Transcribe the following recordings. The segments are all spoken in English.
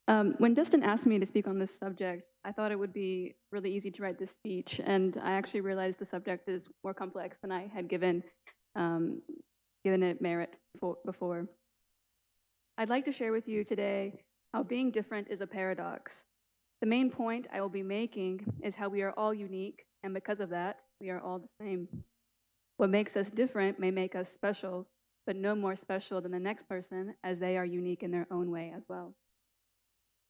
When Dustin asked me to speak on this subject, I thought it would be really easy to write this speech, and I actually realized the subject is more complex than I had um, given it merit before. I'd like to share with you today how being different is a paradox. The main point I will be making is how we are all unique, and because of that, we are all the same. What makes us different may make us special, but no more special than the next person, as they are unique in their own way as well.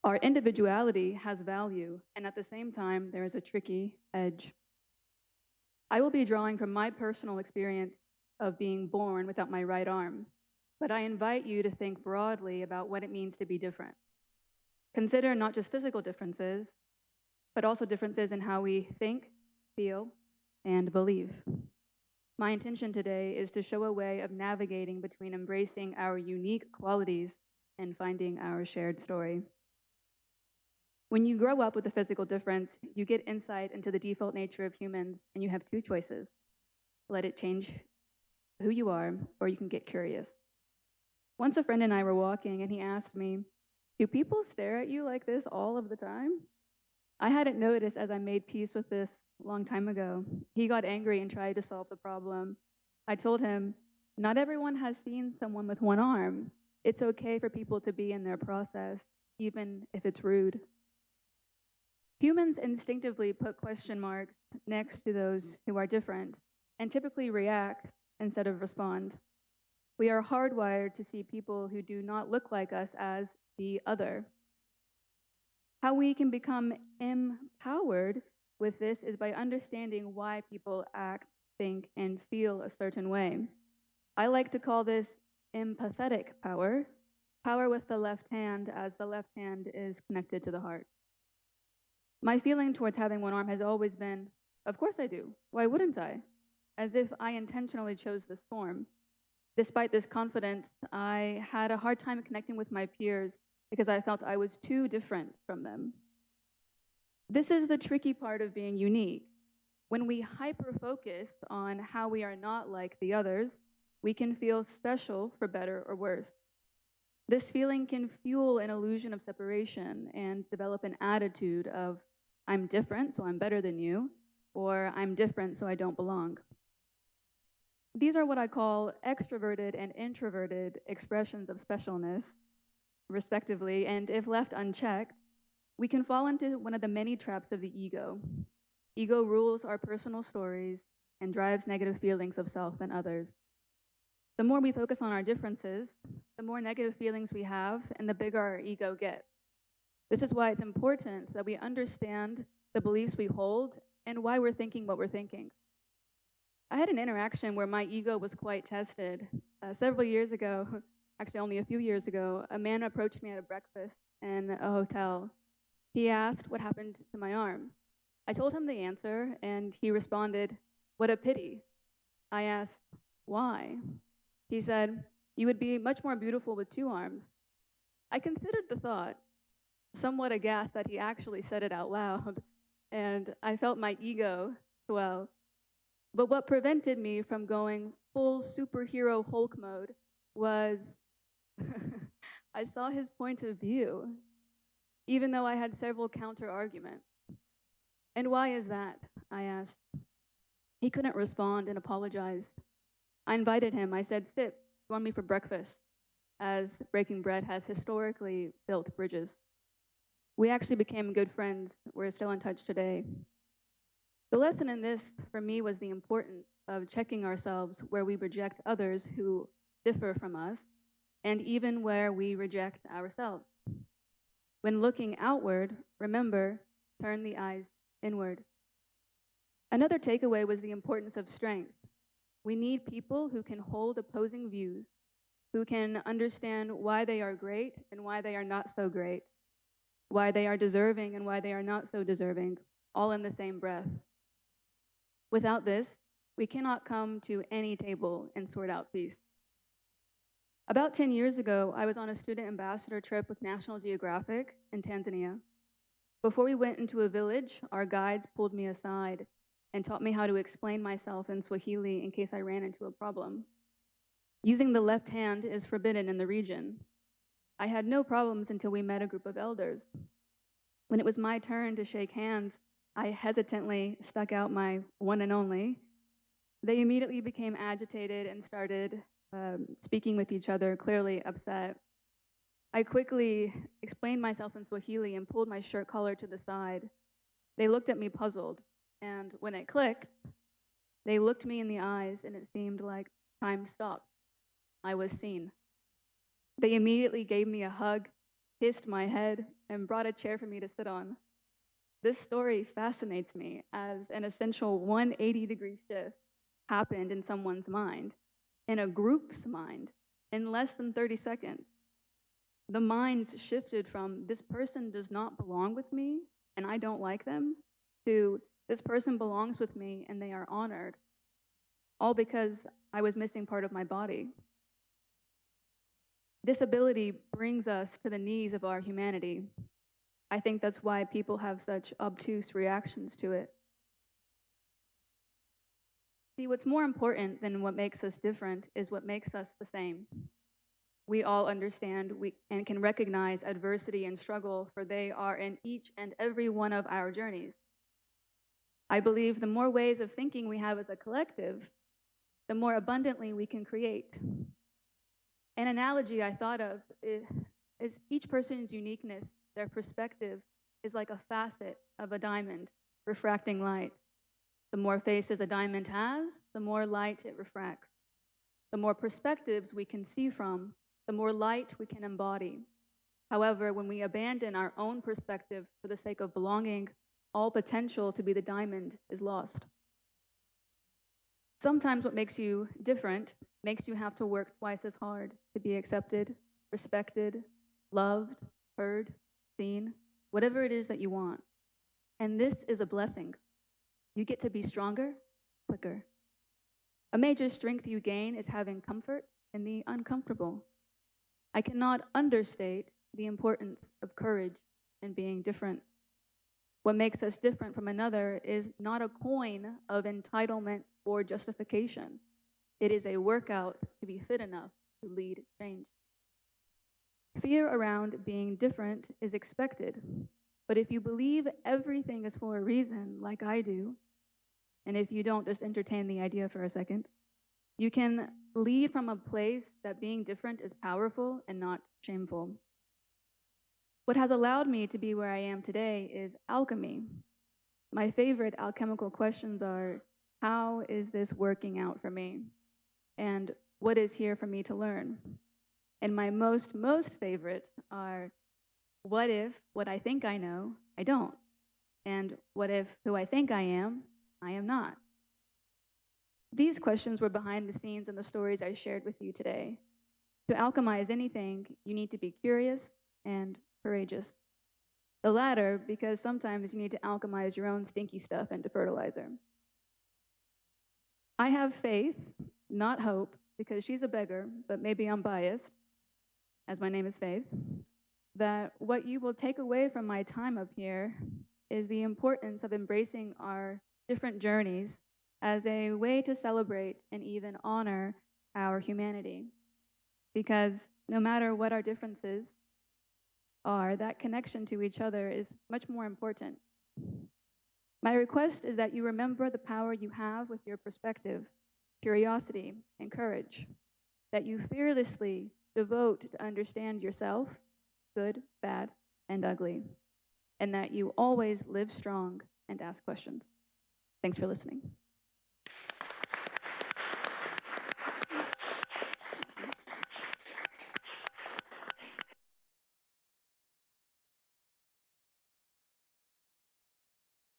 Our individuality has value, and at the same time, there is a tricky edge. I will be drawing from my personal experience of being born without my right arm, but I invite you to think broadly about what it means to be different. Consider not just physical differences, but also differences in how we think, feel, and believe. My intention today is to show a way of navigating between embracing our unique qualities and finding our shared story. When you grow up with a physical difference, you get insight into the default nature of humans, and you have two choices. Let it change who you are, or you can get curious. Once a friend and I were walking, and he asked me, "Do people stare at you like this all of the time?" I hadn't noticed as I made peace with this a long time ago. He got angry and tried to solve the problem. I told him, "Not everyone has seen someone with one arm. It's okay for people to be in their process, even if it's rude." Humans instinctively put question marks next to those who are different and typically react instead of respond. We are hardwired to see people who do not look like us as the other. How we can become empowered with this is by understanding why people act, think, and feel a certain way. I like to call this empathetic power, power with the left hand, as the left hand is connected to the heart. My feeling towards having one arm has always been, of course I do. Why wouldn't I? As if I intentionally chose this form. Despite this confidence, I had a hard time connecting with my peers because I felt I was too different from them. This is the tricky part of being unique. When we hyper-focus on how we are not like the others, we can feel special for better or worse. This feeling can fuel an illusion of separation and develop an attitude of, "I'm different, so I'm better than you," or "I'm different, so I don't belong." These are what I call extroverted and introverted expressions of specialness, respectively, and if left unchecked, we can fall into one of the many traps of the ego. Ego rules our personal stories and drives negative feelings of self and others. The more we focus on our differences, the more negative feelings we have, and the bigger our ego gets. This is why it's important that we understand the beliefs we hold and why we're thinking what we're thinking. I had an interaction where my ego was quite tested. Several years ago, actually only a few years ago, a man approached me at a breakfast in a hotel. He asked what happened to my arm. I told him the answer, and he responded, "What a pity." I asked, "Why?" He said, "You would be much more beautiful with two arms." I considered the thought, somewhat aghast that he actually said it out loud, and I felt my ego swell. But what prevented me from going full superhero Hulk mode was I saw his point of view, even though I had several counter arguments. "And why is that?" I asked. He couldn't respond and apologized. I invited him. I said, "Sit, join me for breakfast," as breaking bread has historically built bridges. We actually became good friends. We're still in touch today. The lesson in this, for me, was the importance of checking ourselves where we reject others who differ from us, and even where we reject ourselves. When looking outward, remember, turn the eyes inward. Another takeaway was the importance of strength. We need people who can hold opposing views, who can understand why they are great and why they are not so great, why they are deserving and why they are not so deserving, all in the same breath. Without this, we cannot come to any table and sort out peace. About 10 years ago, I was on a student ambassador trip with National Geographic in Tanzania. Before we went into a village, our guides pulled me aside and taught me how to explain myself in Swahili in case I ran into a problem. Using the left hand is forbidden in the region. I had no problems until we met a group of elders. When it was my turn to shake hands, I hesitantly stuck out my one and only. They immediately became agitated and started speaking with each other, clearly upset. I quickly explained myself in Swahili and pulled my shirt collar to the side. They looked at me puzzled, and when it clicked, they looked me in the eyes, and it seemed like time stopped. I was seen. They immediately gave me a hug, kissed my head, and brought a chair for me to sit on. This story fascinates me as an essential 180-degree shift happened in someone's mind, in a group's mind, in less than 30 seconds. The minds shifted from this person does not belong with me and I don't like them to this person belongs with me and they are honored, all because I was missing part of my body. Disability brings us to the knees of our humanity. I think that's why people have such obtuse reactions to it. See, what's more important than what makes us different is what makes us the same. We all understand and can recognize adversity and struggle, for they are in each and every one of our journeys. I believe the more ways of thinking we have as a collective, the more abundantly we can create. An analogy I thought of is each person's uniqueness, their perspective, is like a facet of a diamond refracting light. The more faces a diamond has, the more light it refracts. The more perspectives we can see from, the more light we can embody. However, when we abandon our own perspective for the sake of belonging, all potential to be the diamond is lost. Sometimes what makes you different makes you have to work twice as hard to be accepted, respected, loved, heard, seen, whatever it is that you want. And this is a blessing. You get to be stronger, quicker. A major strength you gain is having comfort in the uncomfortable. I cannot understate the importance of courage in being different. What makes us different from another is not a coin of entitlement or justification. It is a workout to be fit enough to lead change. Fear around being different is expected, but if you believe everything is for a reason, like I do, and if you don't just entertain the idea for a second, you can lead from a place that being different is powerful and not shameful. What has allowed me to be where I am today is alchemy. My favorite alchemical questions are, how is this working out for me? And what is here for me to learn? And my most favorite are, what if what I think I know, I don't? And what if who I think I am not? These questions were behind the scenes in the stories I shared with you today. To alchemize anything, you need to be curious and courageous. The latter, because sometimes you need to alchemize your own stinky stuff into fertilizer. I have faith, not hope, because she's a beggar, but maybe I'm biased, as my name is Faith, that what you will take away from my time up here is the importance of embracing our different journeys as a way to celebrate and even honor our humanity. Because no matter what our differences are, that connection to each other is much more important. My request is that you remember the power you have with your perspective, curiosity, and courage, that you fearlessly devote to understand yourself, good, bad, and ugly, and that you always live strong and ask questions. Thanks for listening.